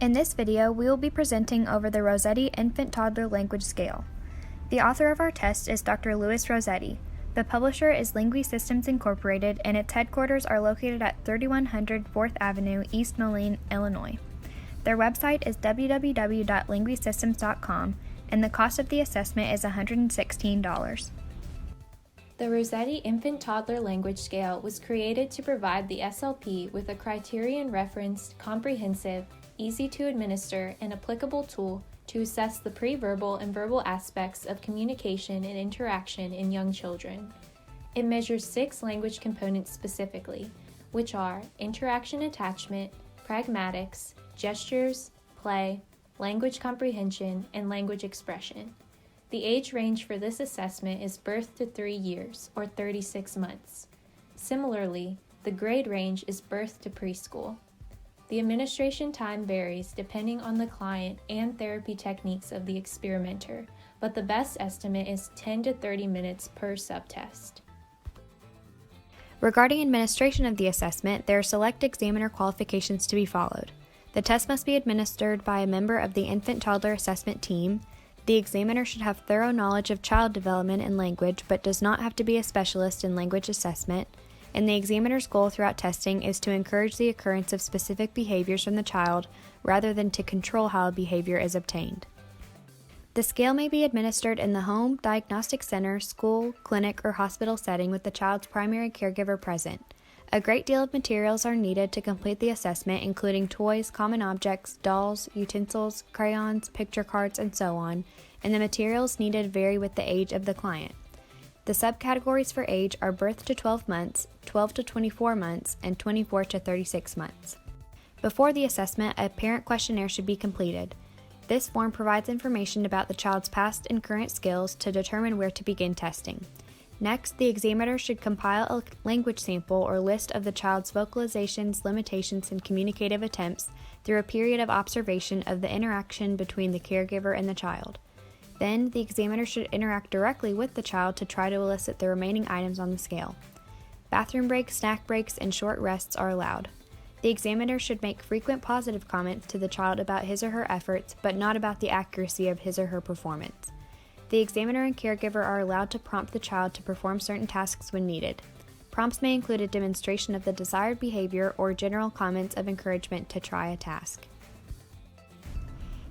In this video, we will be presenting over the Rossetti Infant-Toddler Language Scale. The author of our test is Dr. Louis Rossetti. The publisher is Linguist Systems Incorporated, and its headquarters are located at 3100 4th Avenue, East Moline, Illinois. Their website is www.linguistsystems.com, and the cost of the assessment is $116. The Rossetti Infant-Toddler Language Scale was created to provide the SLP with a criterion-referenced, comprehensive, easy-to-administer, and applicable tool to assess the pre-verbal and verbal aspects of communication and interaction in young children. It measures 6 language components specifically, which are interaction attachment, pragmatics, gestures, play, language comprehension, and language expression. The age range for this assessment is birth to 3 years, or 36 months. Similarly, the grade range is birth to preschool. The administration time varies depending on the client and therapy techniques of the experimenter, but the best estimate is 10 to 30 minutes per subtest. Regarding administration of the assessment, there are select examiner qualifications to be followed. The test must be administered by a member of the Infant-Toddler Assessment Team. The examiner should have thorough knowledge of child development and language, but does not have to be a specialist in language assessment. And the examiner's goal throughout testing is to encourage the occurrence of specific behaviors from the child rather than to control how a behavior is obtained. The scale may be administered in the home, diagnostic center, school, clinic, or hospital setting with the child's primary caregiver present. A great deal of materials are needed to complete the assessment, including toys, common objects, dolls, utensils, crayons, picture cards, and so on, and the materials needed vary with the age of the client. The subcategories for age are birth to 12 months, 12 to 24 months, and 24 to 36 months. Before the assessment, a parent questionnaire should be completed. This form provides information about the child's past and current skills to determine where to begin testing. Next, the examiner should compile a language sample or list of the child's vocalizations, limitations, and communicative attempts through a period of observation of the interaction between the caregiver and the child. Then, the examiner should interact directly with the child to try to elicit the remaining items on the scale. Bathroom breaks, snack breaks, and short rests are allowed. The examiner should make frequent positive comments to the child about his or her efforts, but not about the accuracy of his or her performance. The examiner and caregiver are allowed to prompt the child to perform certain tasks when needed. Prompts may include a demonstration of the desired behavior or general comments of encouragement to try a task.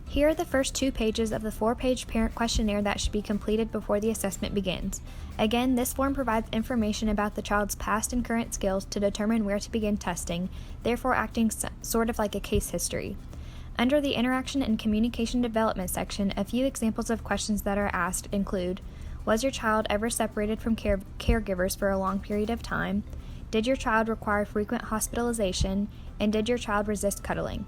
Here are the first 2 pages of the 4-page parent questionnaire that should be completed before the assessment begins. Again, this form provides information about the child's past and current skills to determine where to begin testing, therefore acting sort of like a case history. Under the Interaction and Communication Development section, a few examples of questions that are asked include: was your child ever separated from caregivers for a long period of time? Did your child require frequent hospitalization? And did your child resist cuddling?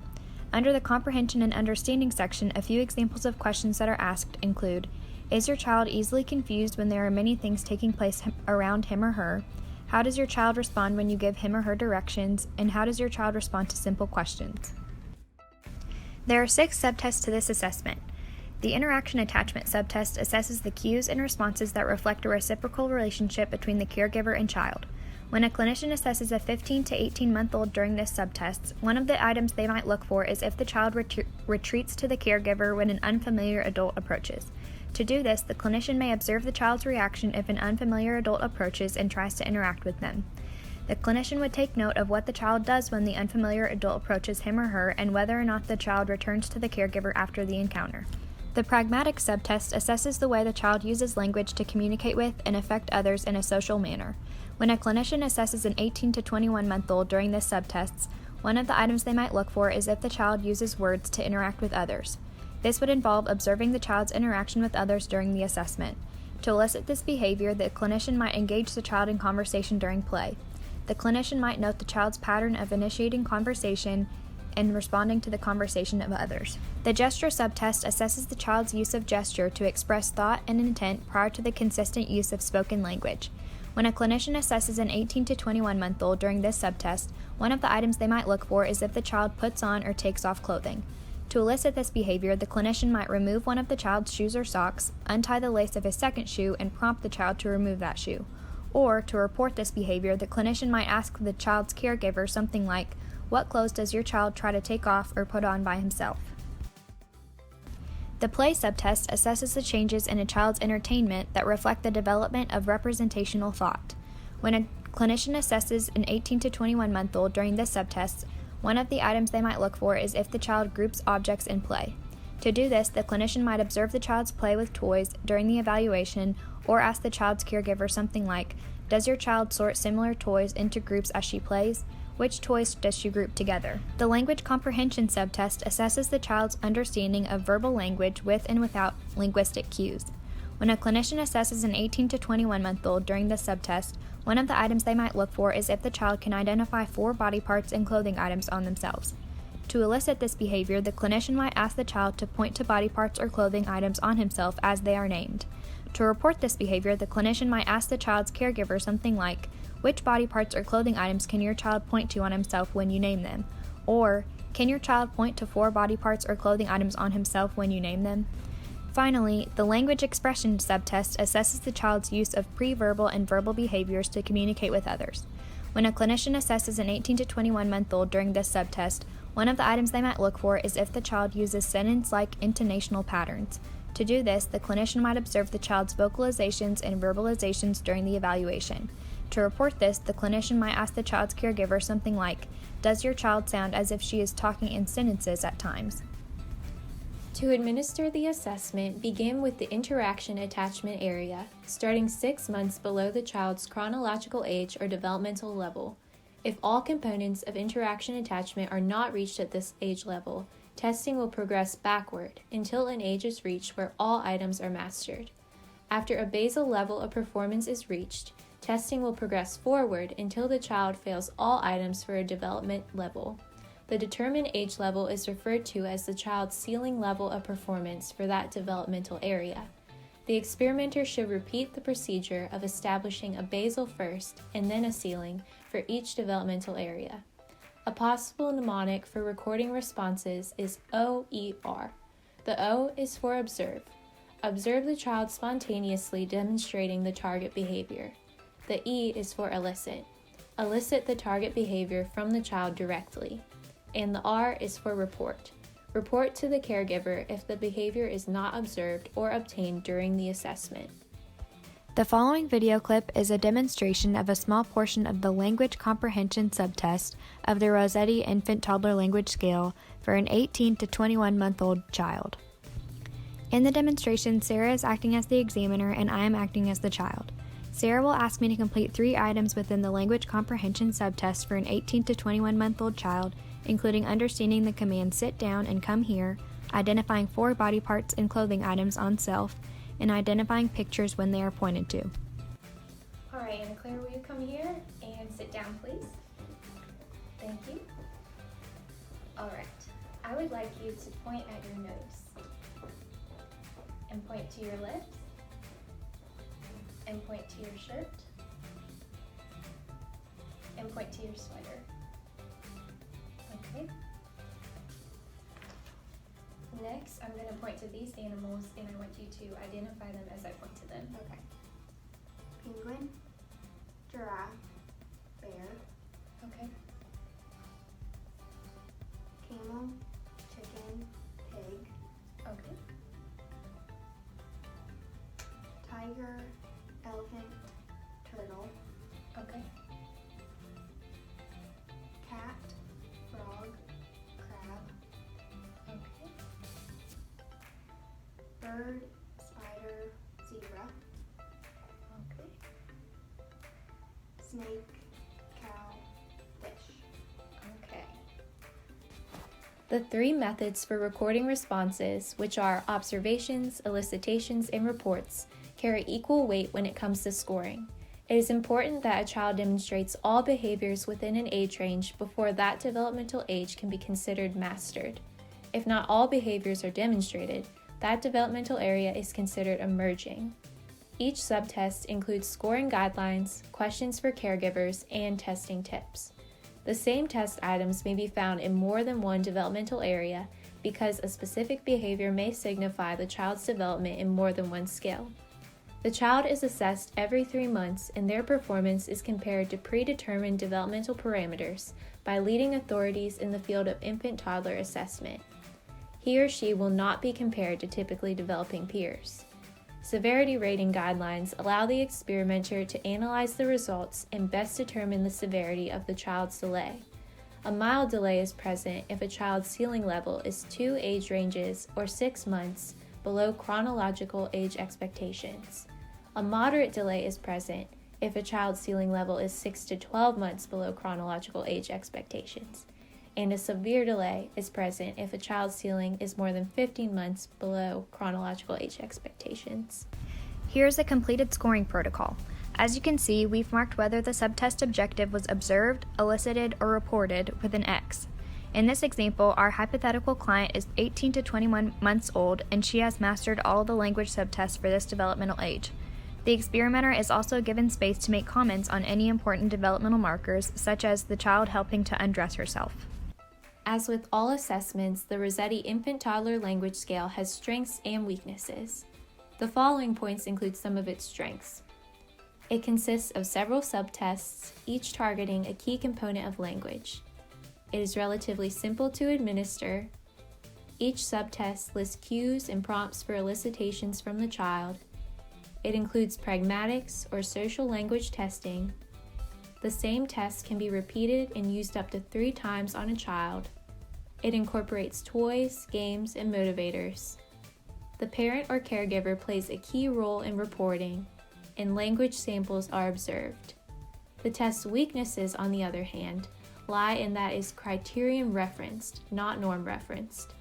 Under the Comprehension and Understanding section, a few examples of questions that are asked include: is your child easily confused when there are many things taking place around him or her? How does your child respond when you give him or her directions? And how does your child respond to simple questions? There are 6 subtests to this assessment. The Interaction Attachment subtest assesses the cues and responses that reflect a reciprocal relationship between the caregiver and child. When a clinician assesses a 15 to 18-month-old during this subtest, one of the items they might look for is if the child retreats to the caregiver when an unfamiliar adult approaches. To do this, the clinician may observe the child's reaction if an unfamiliar adult approaches and tries to interact with them. The clinician would take note of what the child does when the unfamiliar adult approaches him or her and whether or not the child returns to the caregiver after the encounter. The Pragmatic subtest assesses the way the child uses language to communicate with and affect others in a social manner. When a clinician assesses an 18 to 21-month-old during this subtest, one of the items they might look for is if the child uses words to interact with others. This would involve observing the child's interaction with others during the assessment. To elicit this behavior, the clinician might engage the child in conversation during play. The clinician might note the child's pattern of initiating conversation and responding to the conversation of others. The Gesture subtest assesses the child's use of gesture to express thought and intent prior to the consistent use of spoken language. When a clinician assesses an 18 to 21-month-old during this subtest, one of the items they might look for is if the child puts on or takes off clothing. To elicit this behavior, the clinician might remove one of the child's shoes or socks, untie the lace of his second shoe, and prompt the child to remove that shoe. Or, to report this behavior, the clinician might ask the child's caregiver something like, What clothes does your child try to take off or put on by himself? The play subtest assesses the changes in a child's entertainment that reflect the development of representational thought. When a clinician assesses an 18 to 21-month-old during this subtest, one of the items they might look for is if the child groups objects in play. To do this, the clinician might observe the child's play with toys during the evaluation or ask the child's caregiver something like, "Does your child sort similar toys into groups as she plays? Which toys does she group together?" The language comprehension subtest assesses the child's understanding of verbal language with and without linguistic cues. When a clinician assesses an 18 to 21-month-old during this subtest, one of the items they might look for is if the child can identify 4 body parts and clothing items on themselves. To elicit this behavior, the clinician might ask the child to point to body parts or clothing items on himself as they are named. To report this behavior, the clinician might ask the child's caregiver something like, "Which body parts or clothing items can your child point to on himself when you name them?" Or, "Can your child point to 4 body parts or clothing items on himself when you name them?" Finally, the language expression subtest assesses the child's use of pre-verbal and verbal behaviors to communicate with others. When a clinician assesses an 18 to 21-month-old during this subtest, one of the items they might look for is if the child uses sentence-like intonational patterns. To do this, the clinician might observe the child's vocalizations and verbalizations during the evaluation. To report this, the clinician might ask the child's caregiver something like, "Does your child sound as if she is talking in sentences at times?" To administer the assessment, begin with the interaction attachment area, starting 6 months below the child's chronological age or developmental level. If all components of interaction attachment are not reached at this age level, testing will progress backward until an age is reached where all items are mastered. After a basal level of performance is reached, testing will progress forward until the child fails all items for a development level. The determined age level is referred to as the child's ceiling level of performance for that developmental area. The experimenter should repeat the procedure of establishing a basal first and then a ceiling for each developmental area. A possible mnemonic for recording responses is OER. The O is for observe. Observe the child spontaneously demonstrating the target behavior. The E is for elicit. Elicit the target behavior from the child directly. And the R is for report. Report to the caregiver if the behavior is not observed or obtained during the assessment. The following video clip is a demonstration of a small portion of the language comprehension subtest of the Rossetti Infant-Toddler language scale for an 18 to 21-month-old child. In the demonstration, Sarah is acting as the examiner and I am acting as the child. Sarah will ask me to complete 3 items within the language comprehension subtest for an 18 to 21-month-old child, including understanding the command "sit down" and "come here," identifying 4 body parts and clothing items on self, and identifying pictures when they are pointed to. All right, Anna Claire, will you come here and sit down, please? Thank you. All right, I would like you to point at your nose and point to your lips and point to your shirt and point to your sweater. Okay. Next, I'm going to point to these animals and I want you to identify them as I point to them. Okay. Penguin, giraffe, bear, Okay. camel, chicken, pig, Okay. tiger, elephant, turtle, Okay. cat, frog, crab, Okay. bird, spider, zebra, Okay. snake, cow, fish. Okay. The 3 methods for recording responses, which are observations, elicitations, and reports, carry equal weight when it comes to scoring. It is important that a child demonstrates all behaviors within an age range before that developmental age can be considered mastered. If not all behaviors are demonstrated, that developmental area is considered emerging. Each subtest includes scoring guidelines, questions for caregivers, and testing tips. The same test items may be found in more than one developmental area because a specific behavior may signify the child's development in more than one scale. The child is assessed every 3 months and their performance is compared to predetermined developmental parameters by by leading authorities in the field of infant-toddler assessment. He or she will not be compared to typically developing peers. Severity rating guidelines allow the experimenter to analyze the results and best determine the severity of the child's delay. A mild delay is present if a child's ceiling level is 2 age ranges or 6 months below chronological age expectations. A moderate delay is present if a child's ceiling level is 6 to 12 months below chronological age expectations. And a severe delay is present if a child's ceiling is more than 15 months below chronological age expectations. Here's a completed scoring protocol. As you can see, we've marked whether the subtest objective was observed, elicited, or reported with an X. In this example, our hypothetical client is 18 to 21 months old, and she has mastered all the language subtests for this developmental age. The experimenter is also given space to make comments on any important developmental markers, such as the child helping to undress herself. As with all assessments, the Rossetti Infant-Toddler Language Scale has strengths and weaknesses. The following points include some of its strengths. It consists of several subtests, each targeting a key component of language. It is relatively simple to administer. Each subtest lists cues and prompts for elicitations from the child. It includes pragmatics or social language testing. The same test can be repeated and used up to 3 times on a child. It incorporates toys, games, and motivators. The parent or caregiver plays a key role in reporting, and language samples are observed. The test's weaknesses, on the other hand, lie in that it is criterion referenced, not norm referenced,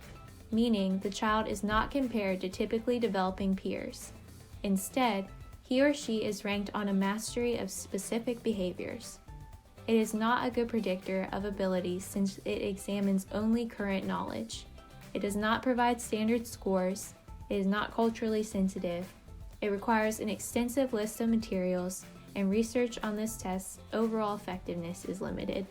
meaning the child is not compared to typically developing peers. Instead, he or she is ranked on a mastery of specific behaviors. It is not a good predictor of ability since it examines only current knowledge. It does not provide standard scores. It is not culturally sensitive. It requires an extensive list of materials, and research on this test's overall effectiveness is limited.